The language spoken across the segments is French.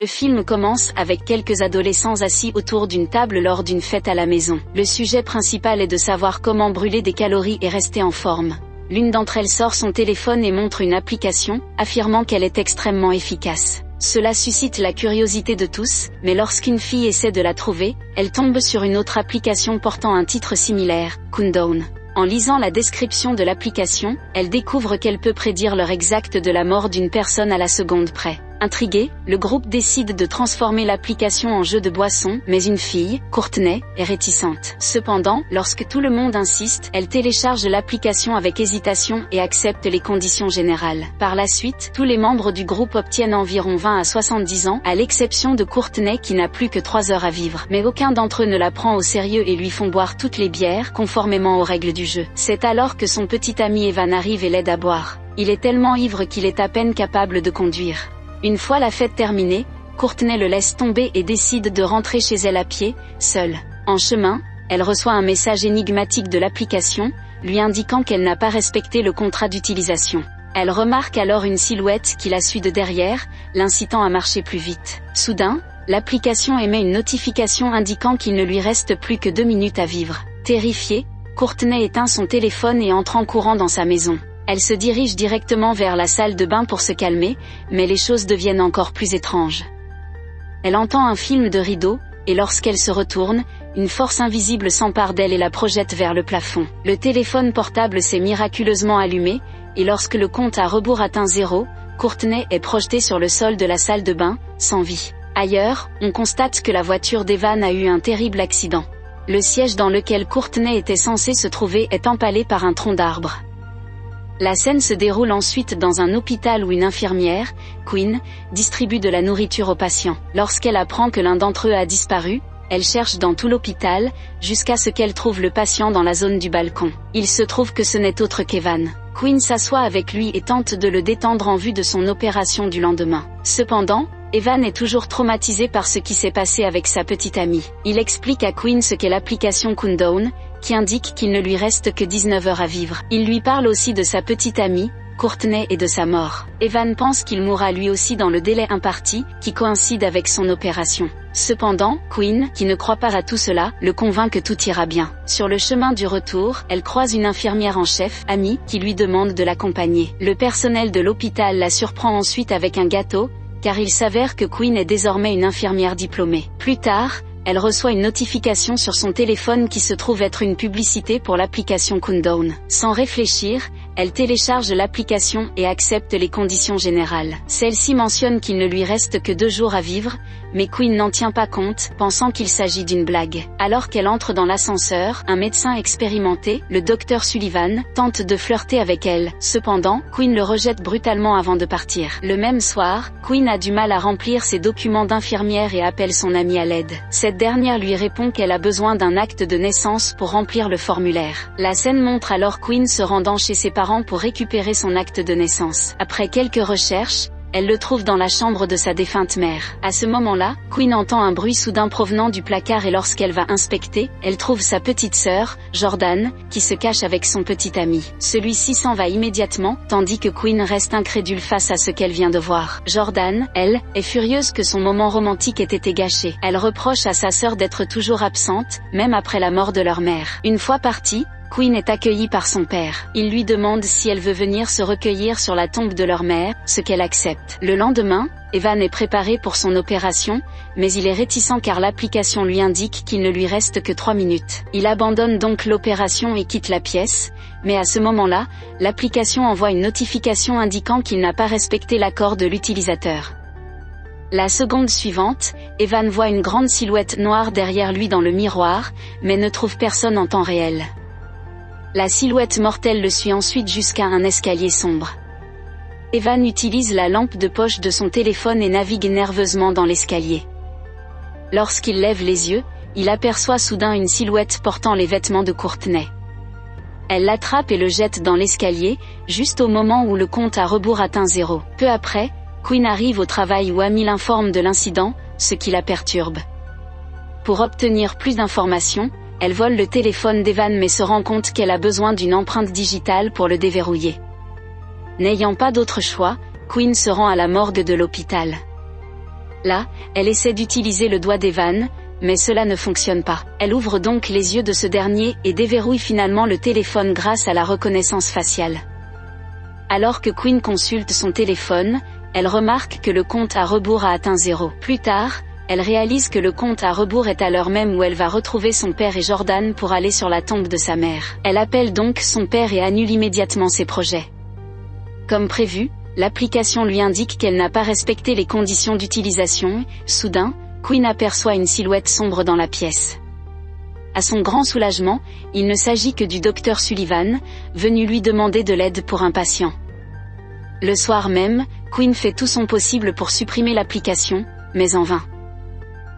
Le film commence avec quelques adolescents assis autour d'une table lors d'une fête à la maison. Le sujet principal est de savoir comment brûler des calories et rester en forme. L'une d'entre elles sort son téléphone et montre une application, affirmant qu'elle est extrêmement efficace. Cela suscite la curiosité de tous, mais lorsqu'une fille essaie de la trouver, elle tombe sur une autre application portant un titre similaire, Countdown. En lisant la description de l'application, elle découvre qu'elle peut prédire l'heure exacte de la mort d'une personne à la seconde près. Intrigué, le groupe décide de transformer l'application en jeu de boisson, mais une fille, Courtney, est réticente. Cependant, lorsque tout le monde insiste, elle télécharge l'application avec hésitation et accepte les conditions générales. Par la suite, tous les membres du groupe obtiennent environ 20 à 70 ans, à l'exception de Courtney qui n'a plus que 3 heures à vivre. Mais aucun d'entre eux ne la prend au sérieux et lui font boire toutes les bières, conformément aux règles du jeu. C'est alors que son petit ami Evan arrive et l'aide à boire. Il est tellement ivre qu'il est à peine capable de conduire. Une fois la fête terminée, Courtney le laisse tomber et décide de rentrer chez elle à pied, seule. En chemin, elle reçoit un message énigmatique de l'application, lui indiquant qu'elle n'a pas respecté le contrat d'utilisation. Elle remarque alors une silhouette qui la suit de derrière, l'incitant à marcher plus vite. Soudain, l'application émet une notification indiquant qu'il ne lui reste plus que 2 minutes à vivre. Terrifiée, Courtney éteint son téléphone et entre en courant dans sa maison. Elle se dirige directement vers la salle de bain pour se calmer, mais les choses deviennent encore plus étranges. Elle entend un film de rideau, et lorsqu'elle se retourne, une force invisible s'empare d'elle et la projette vers le plafond. Le téléphone portable s'est miraculeusement allumé, et lorsque le compte à rebours atteint 0, Courtney est projetée sur le sol de la salle de bain, sans vie. Ailleurs, on constate que la voiture d'Evan a eu un terrible accident. Le siège dans lequel Courtney était censée se trouver est empalé par un tronc d'arbre. La scène se déroule ensuite dans un hôpital où une infirmière, Quinn, distribue de la nourriture aux patients. Lorsqu'elle apprend que l'un d'entre eux a disparu, elle cherche dans tout l'hôpital, jusqu'à ce qu'elle trouve le patient dans la zone du balcon. Il se trouve que ce n'est autre qu'Evan. Quinn s'assoit avec lui et tente de le détendre en vue de son opération du lendemain. Cependant, Evan est toujours traumatisé par ce qui s'est passé avec sa petite amie. Il explique à Quinn ce qu'est l'application Countdown, qui indique qu'il ne lui reste que 19 heures à vivre. Il lui parle aussi de sa petite amie, Courtney, et de sa mort. Evan pense qu'il mourra lui aussi dans le délai imparti, qui coïncide avec son opération. Cependant, Quinn, qui ne croit pas à tout cela, le convainc que tout ira bien. Sur le chemin du retour, elle croise une infirmière en chef, Amy, qui lui demande de l'accompagner. Le personnel de l'hôpital la surprend ensuite avec un gâteau, car il s'avère que Quinn est désormais une infirmière diplômée. Plus tard, elle reçoit une notification sur son téléphone qui se trouve être une publicité pour l'application Countdown. Sans réfléchir, elle télécharge l'application et accepte les conditions générales. Celle-ci mentionne qu'il ne lui reste que 2 jours à vivre, mais Quinn n'en tient pas compte, pensant qu'il s'agit d'une blague. Alors qu'elle entre dans l'ascenseur, un médecin expérimenté, le docteur Sullivan, tente de flirter avec elle. Cependant, Quinn le rejette brutalement avant de partir. Le même soir, Quinn a du mal à remplir ses documents d'infirmière et appelle son amie à l'aide. Cette dernière lui répond qu'elle a besoin d'un acte de naissance pour remplir le formulaire. La scène montre alors Quinn se rendant chez ses parents pour récupérer son acte de naissance. Après quelques recherches, elle le trouve dans la chambre de sa défunte mère. À ce moment-là, Quinn entend un bruit soudain provenant du placard et lorsqu'elle va inspecter, elle trouve sa petite sœur, Jordan, qui se cache avec son petit ami. Celui-ci s'en va immédiatement, tandis que Quinn reste incrédule face à ce qu'elle vient de voir. Jordan, elle, est furieuse que son moment romantique ait été gâché. Elle reproche à sa sœur d'être toujours absente, même après la mort de leur mère. Une fois partie, Quinn est accueillie par son père. Il lui demande si elle veut venir se recueillir sur la tombe de leur mère, ce qu'elle accepte. Le lendemain, Evan est préparé pour son opération, mais il est réticent car l'application lui indique qu'il ne lui reste que 3 minutes. Il abandonne donc l'opération et quitte la pièce, mais à ce moment-là, l'application envoie une notification indiquant qu'il n'a pas respecté l'accord de l'utilisateur. La seconde suivante, Evan voit une grande silhouette noire derrière lui dans le miroir, mais ne trouve personne en temps réel. La silhouette mortelle le suit ensuite jusqu'à un escalier sombre. Evan utilise la lampe de poche de son téléphone et navigue nerveusement dans l'escalier. Lorsqu'il lève les yeux, il aperçoit soudain une silhouette portant les vêtements de Courtney. Elle l'attrape et le jette dans l'escalier, juste au moment où le compte à rebours atteint 0. Peu après, Quinn arrive au travail où Amy l'informe de l'incident, ce qui la perturbe. Pour obtenir plus d'informations, elle vole le téléphone d'Evan mais se rend compte qu'elle a besoin d'une empreinte digitale pour le déverrouiller. N'ayant pas d'autre choix, Quinn se rend à la morgue de l'hôpital. Là, elle essaie d'utiliser le doigt d'Evan, mais cela ne fonctionne pas. Elle ouvre donc les yeux de ce dernier et déverrouille finalement le téléphone grâce à la reconnaissance faciale. Alors que Quinn consulte son téléphone, elle remarque que le compte à rebours a atteint 0. Plus tard, elle réalise que le compte à rebours est à l'heure même où elle va retrouver son père et Jordan pour aller sur la tombe de sa mère. Elle appelle donc son père et annule immédiatement ses projets. Comme prévu, l'application lui indique qu'elle n'a pas respecté les conditions d'utilisation. Soudain, Quinn aperçoit une silhouette sombre dans la pièce. À son grand soulagement, il ne s'agit que du docteur Sullivan, venu lui demander de l'aide pour un patient. Le soir même, Quinn fait tout son possible pour supprimer l'application, mais en vain.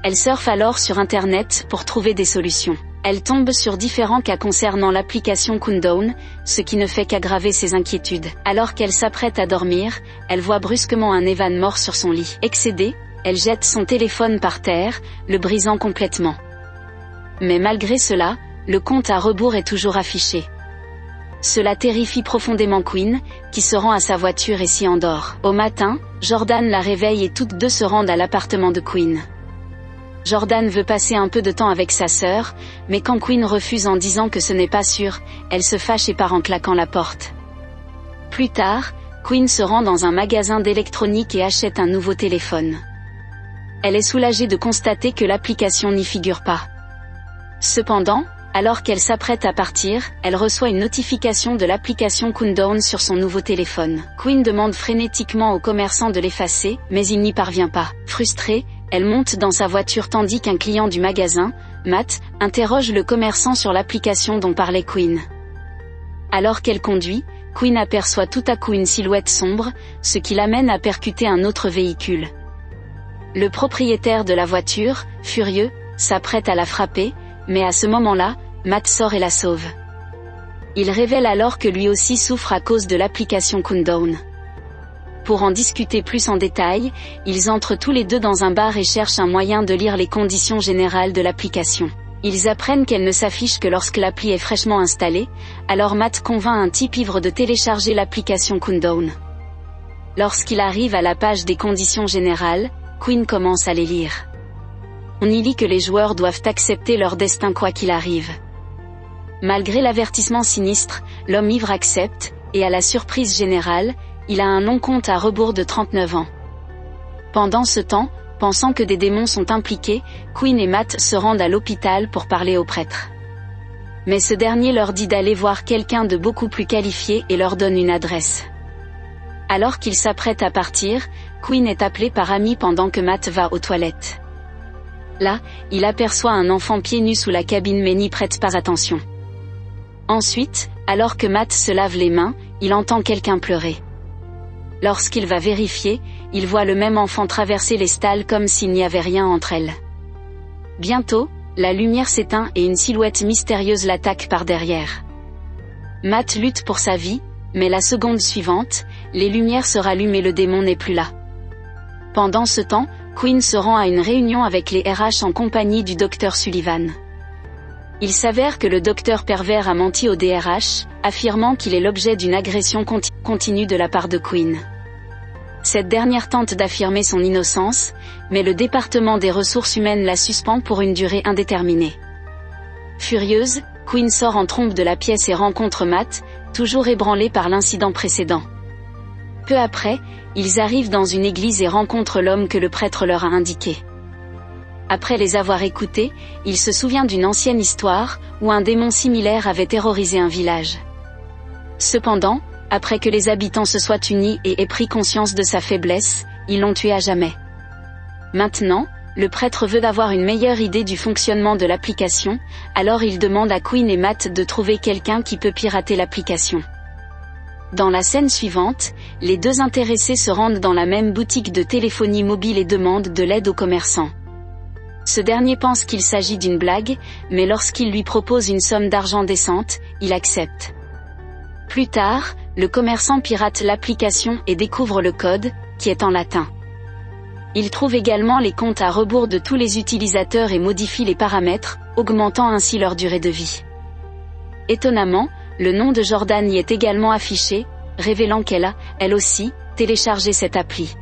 Elle surfe alors sur Internet pour trouver des solutions. Elle tombe sur différents cas concernant l'application Countdown, ce qui ne fait qu'aggraver ses inquiétudes. Alors qu'elle s'apprête à dormir, elle voit brusquement un Evan mort sur son lit. Excédée, elle jette son téléphone par terre, le brisant complètement. Mais malgré cela, le compte à rebours est toujours affiché. Cela terrifie profondément Quinn, qui se rend à sa voiture et s'y endort. Au matin, Jordan la réveille et toutes deux se rendent à l'appartement de Quinn. Jordan veut passer un peu de temps avec sa sœur, mais quand Quinn refuse en disant que ce n'est pas sûr, elle se fâche et part en claquant la porte. Plus tard, Quinn se rend dans un magasin d'électronique et achète un nouveau téléphone. Elle est soulagée de constater que l'application n'y figure pas. Cependant, alors qu'elle s'apprête à partir, elle reçoit une notification de l'application Countdown sur son nouveau téléphone. Quinn demande frénétiquement au commerçant de l'effacer, mais il n'y parvient pas. Frustrée, elle monte dans sa voiture tandis qu'un client du magasin, Matt, interroge le commerçant sur l'application dont parlait Quinn. Alors qu'elle conduit, Quinn aperçoit tout à coup une silhouette sombre, ce qui l'amène à percuter un autre véhicule. Le propriétaire de la voiture, furieux, s'apprête à la frapper, mais à ce moment-là, Matt sort et la sauve. Il révèle alors que lui aussi souffre à cause de l'application Countdown. Pour en discuter plus en détail, ils entrent tous les deux dans un bar et cherchent un moyen de lire les conditions générales de l'application. Ils apprennent qu'elle ne s'affiche que lorsque l'appli est fraîchement installée, alors Matt convainc un type ivre de télécharger l'application Countdown. Lorsqu'il arrive à la page des conditions générales, Quinn commence à les lire. On y lit que les joueurs doivent accepter leur destin quoi qu'il arrive. Malgré l'avertissement sinistre, l'homme ivre accepte, et à la surprise générale, il a un long compte à rebours de 39 ans. Pendant ce temps, pensant que des démons sont impliqués, Quinn et Matt se rendent à l'hôpital pour parler au prêtre. Mais ce dernier leur dit d'aller voir quelqu'un de beaucoup plus qualifié et leur donne une adresse. Alors qu'ils s'apprêtent à partir, Quinn est appelé par Amy pendant que Matt va aux toilettes. Là, il aperçoit un enfant pieds nus sous la cabine mais n'y prête pas attention. Ensuite, alors que Matt se lave les mains, il entend quelqu'un pleurer. Lorsqu'il va vérifier, il voit le même enfant traverser les stalles comme s'il n'y avait rien entre elles. Bientôt, la lumière s'éteint et une silhouette mystérieuse l'attaque par derrière. Matt lutte pour sa vie, mais la seconde suivante, les lumières se rallument et le démon n'est plus là. Pendant ce temps, Quinn se rend à une réunion avec les RH en compagnie du docteur Sullivan. Il s'avère que le docteur pervers a menti au DRH, affirmant qu'il est l'objet d'une agression continue de la part de Quinn. Cette dernière tente d'affirmer son innocence, mais le département des ressources humaines la suspend pour une durée indéterminée. Furieuse, Quinn sort en trompe de la pièce et rencontre Matt, toujours ébranlé par l'incident précédent. Peu après, ils arrivent dans une église et rencontrent l'homme que le prêtre leur a indiqué. Après les avoir écoutés, il se souvient d'une ancienne histoire, où un démon similaire avait terrorisé un village. Cependant, après que les habitants se soient unis et aient pris conscience de sa faiblesse, ils l'ont tué à jamais. Maintenant, le prêtre veut avoir une meilleure idée du fonctionnement de l'application, alors il demande à Quinn et Matt de trouver quelqu'un qui peut pirater l'application. Dans la scène suivante, les deux intéressés se rendent dans la même boutique de téléphonie mobile et demandent de l'aide au commerçant. Ce dernier pense qu'il s'agit d'une blague, mais lorsqu'il lui propose une somme d'argent décente, il accepte. Plus tard, le commerçant pirate l'application et découvre le code, qui est en latin. Il trouve également les comptes à rebours de tous les utilisateurs et modifie les paramètres, augmentant ainsi leur durée de vie. Étonnamment, le nom de Jordan y est également affiché, révélant qu'elle a, elle aussi, téléchargé cette appli.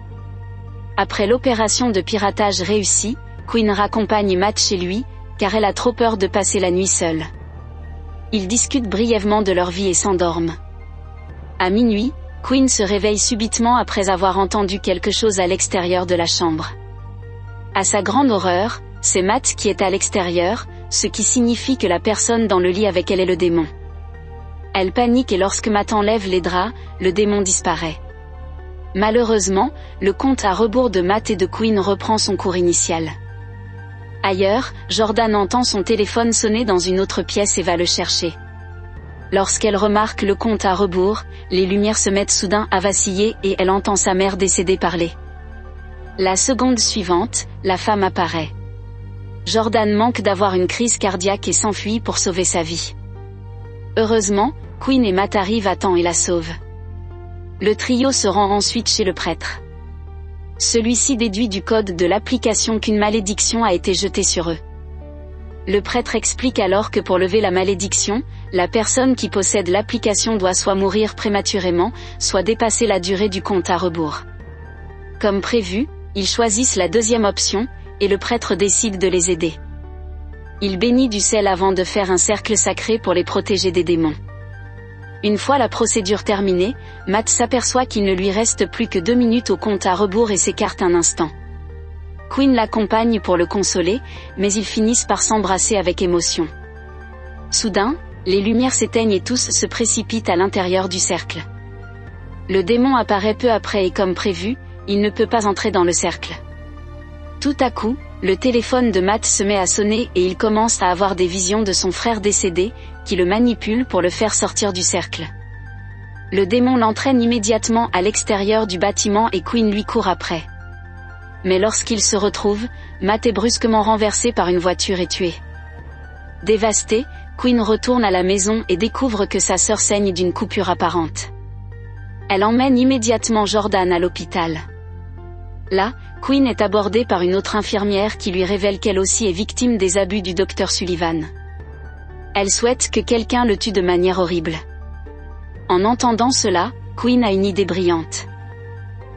Après l'opération de piratage réussie, Quinn raccompagne Matt chez lui, car elle a trop peur de passer la nuit seule. Ils discutent brièvement de leur vie et s'endorment. À minuit, Quinn se réveille subitement après avoir entendu quelque chose à l'extérieur de la chambre. À sa grande horreur, c'est Matt qui est à l'extérieur, ce qui signifie que la personne dans le lit avec elle est le démon. Elle panique et lorsque Matt enlève les draps, le démon disparaît. Malheureusement, le compte à rebours de Matt et de Quinn reprend son cours initial. Ailleurs, Jordan entend son téléphone sonner dans une autre pièce et va le chercher. Lorsqu'elle remarque le compte à rebours, les lumières se mettent soudain à vaciller et elle entend sa mère décédée parler. La seconde suivante, la femme apparaît. Jordan manque d'avoir une crise cardiaque et s'enfuit pour sauver sa vie. Heureusement, Quinn et Matt arrivent à temps et la sauvent. Le trio se rend ensuite chez le prêtre. Celui-ci déduit du code de l'application qu'une malédiction a été jetée sur eux. Le prêtre explique alors que pour lever la malédiction, la personne qui possède l'application doit soit mourir prématurément, soit dépasser la durée du compte à rebours. Comme prévu, ils choisissent la deuxième option, et le prêtre décide de les aider. Il bénit du sel avant de faire un cercle sacré pour les protéger des démons. Une fois la procédure terminée, Matt s'aperçoit qu'il ne lui reste plus que 2 minutes au compte à rebours et s'écarte un instant. Quinn l'accompagne pour le consoler, mais ils finissent par s'embrasser avec émotion. Soudain, les lumières s'éteignent et tous se précipitent à l'intérieur du cercle. Le démon apparaît peu après et comme prévu, il ne peut pas entrer dans le cercle. Tout à coup, le téléphone de Matt se met à sonner et il commence à avoir des visions de son frère décédé, qui le manipule pour le faire sortir du cercle. Le démon l'entraîne immédiatement à l'extérieur du bâtiment et Quinn lui court après. Mais lorsqu'il se retrouve, Matt est brusquement renversé par une voiture et tué. Dévasté, Quinn retourne à la maison et découvre que sa sœur saigne d'une coupure apparente. Elle emmène immédiatement Jordan à l'hôpital. Là, Quinn est abordée par une autre infirmière qui lui révèle qu'elle aussi est victime des abus du docteur Sullivan. Elle souhaite que quelqu'un le tue de manière horrible. En entendant cela, Quinn a une idée brillante.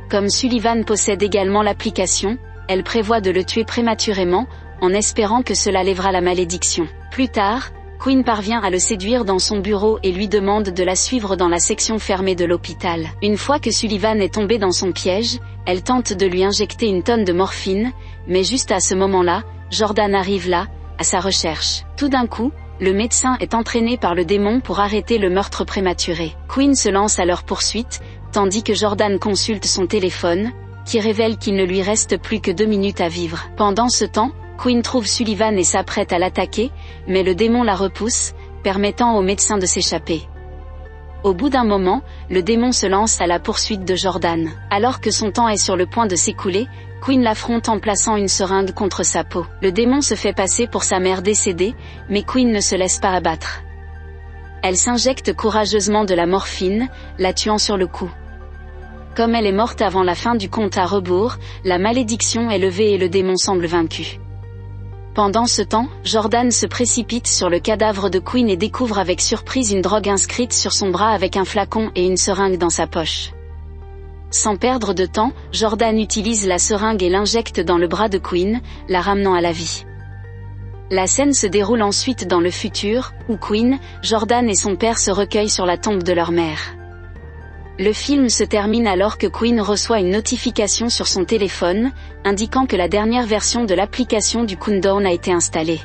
Comme Sullivan possède également l'application, elle prévoit de le tuer prématurément, en espérant que cela lèvera la malédiction. Plus tard, Quinn parvient à le séduire dans son bureau et lui demande de la suivre dans la section fermée de l'hôpital. Une fois que Sullivan est tombé dans son piège, elle tente de lui injecter une tonne de morphine, mais juste à ce moment-là, Jordan arrive là, à sa recherche. Tout d'un coup, le médecin est entraîné par le démon pour arrêter le meurtre prématuré. Quinn se lance à leur poursuite, tandis que Jordan consulte son téléphone, qui révèle qu'il ne lui reste plus que 2 minutes à vivre. Pendant ce temps, Quinn trouve Sullivan et s'apprête à l'attaquer, mais le démon la repousse, permettant au médecin de s'échapper. Au bout d'un moment, le démon se lance à la poursuite de Jordan. Alors que son temps est sur le point de s'écouler, Quinn l'affronte en plaçant une seringue contre sa peau. Le démon se fait passer pour sa mère décédée, mais Quinn ne se laisse pas abattre. Elle s'injecte courageusement de la morphine, la tuant sur le coup. Comme elle est morte avant la fin du compte à rebours, la malédiction est levée et le démon semble vaincu. Pendant ce temps, Jordan se précipite sur le cadavre de Quinn et découvre avec surprise une drogue inscrite sur son bras avec un flacon et une seringue dans sa poche. Sans perdre de temps, Jordan utilise la seringue et l'injecte dans le bras de Quinn, la ramenant à la vie. La scène se déroule ensuite dans le futur, où Quinn, Jordan et son père se recueillent sur la tombe de leur mère. Le film se termine alors que Quinn reçoit une notification sur son téléphone, indiquant que la dernière version de l'application du Countdown a été installée.